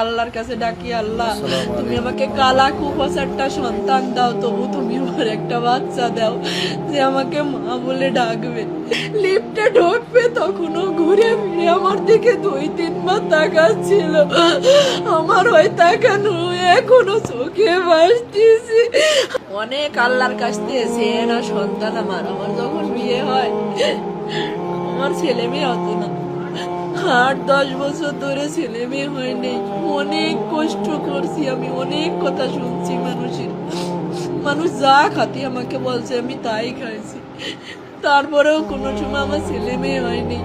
আল্লাহর কাছে ডাকি, আল্লাহ তুমি আমাকে কালা কুপাচারটা সন্তান দাও, তবু তুমি আমার একটা বাচ্চা দাও যে আমাকে মা বলে ডাকবে। লিফটে ঢুকবে তখনও ঘুরে ফিরে আমার দিকে 2-3 বার তাকাচ্ছিল। আমার ওই তাকানো এখনো চোখে ভাসতেছে। অনেক আল্লাহর কাছ থেকে চেয়ে না সন্তান আমার যখন বিয়ে হয় আমার ছেলে মেয়ে হতো না। 8-10 বছর ধরে ছেলে মেয়ে হয়নি। অনেক কষ্ট করছি আমি, অনেক কথা শুনছি মানুষের। মানুষ যা খাতি আমাকে বলছে আমি তাই খাইছি, তারপরেও কোনো সময় আমার ছেলে মেয়ে হয়নি।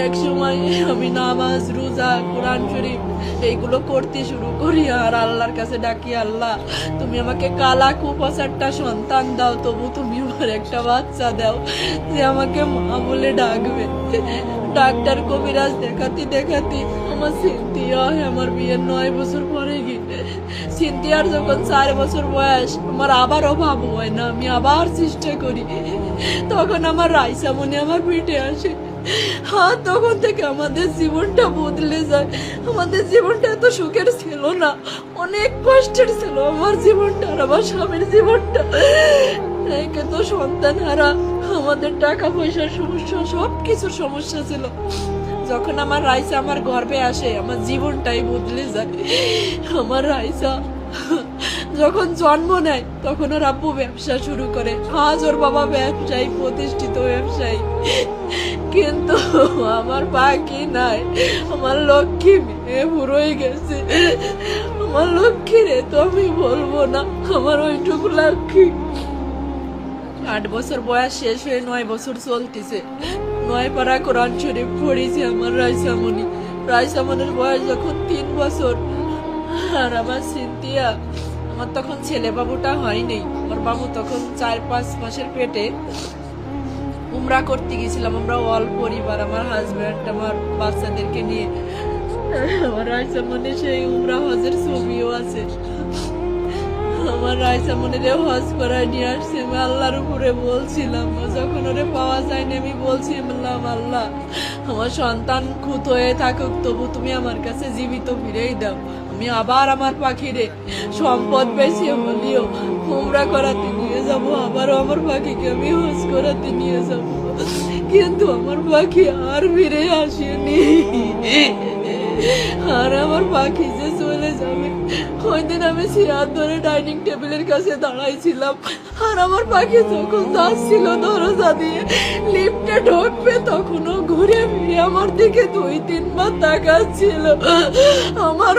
এক সময় আমি নামাজ রোজা কোরআন শরীফ এইগুলো করতে শুরু করি আর আল্লাহর কাছে ডাকি, আল্লাহ তুমি আমাকে কালা কুপাচারটা সন্তান দাও, তবু তুমি আমার একটা বাচ্চা দাও যে আমাকে মা বলে ডাকবে। ডাক্তার কবিরাজ দেখাতে দেখাতে আমার সিনথিয়া আমার বিয়ের 9 বছর পরে গিয়ে সিনথিয়ার যখন 4 বছর বয়স আমার আবার অভাব হয় না, আমি আবার চেষ্টা করি, তখন আমার রাইসা মনে আমার পিঠে আসে। হ্যাঁ, তখন থেকে আমাদের জীবনটা বদলে যায়। আমাদের জীবনটা এত সুখের ছিল না, অনেক কষ্টের ছিল আমার জীবনটা আর আমার স্বামীর জীবনটা। একে তো সন্তান হারা, আমাদের টাকা পয়সার সমস্যা, সবকিছুর সমস্যা ছিল। যখন আমার রাইসা আমার গর্ভে আসে আমার জীবনটাই বদলে যায়। আমার রাইসা যখন জন্ম নেয় তখন ওর আব্বু ব্যবসা শুরু করে। আজ ওর বাবা ব্যবসায়ী, প্রতিষ্ঠিত ব্যবসায়ী, কিন্তু আমার বাকি নাই। আমার লক্ষ্মী মেয়ে বুড়োই গেছে। আমার লক্ষ্মী রে তো আমি বলবো না, আমার ওইটুকু লক্ষ্মী। 8 বছর বয়স শেষ হয়ে 9 বছর চলতেছে। 9 পারা কোরআন শরীফ পড়েছে আমার রাইসামনের বয়স যখন 3 বছর। আর আমার সিনথিয়া, আমার তখন ছেলে বাবুটা হয়নি, আমার বাবু তখন 4-5 মাসের পেটে। উমরা করতে গেছিলাম আমরা অল পরিবার, আমার হাজব্যান্ড আমার বাচ্চাদেরকে নিয়ে। আমার রাইসামনে সেই উমরা হজের ছবিও আছে। আমার রাইসামনের হজ করায় নিয়ে আসছে। আমি আল্লাহর উপরে বলছিলাম, যখন ওরে পাওয়া যায়নি আমি বলছিলাম, আল্লাহ আমার সন্তান খুঁত হয়ে থাকুক, তবু তুমি আমার কাছে জীবিত ফিরেই দাও। আমি আবার আমার পাখিরে সম্পদ বেশি হলিও উমরা করাতে নিয়ে যাব, আবারও আমার পাখিকে আমি হজ করাতে নিয়ে যাব, কিন্তু আমার পাখি আর ফিরে আসেনি। আর আমার পাখি যে চলে যাবে, ওই দিন আমি চেয়ার ধরে ডাইনিং টেবিলের কাছে দাঁড়াইছিলাম আর আমার পাখি যখন যাচ্ছিল দরজা দিয়ে লিফটে ঢুকবে তখনও ঘুরে ফিরে আমার দিকে 2-3 বার তাকাচ্ছিল। আমার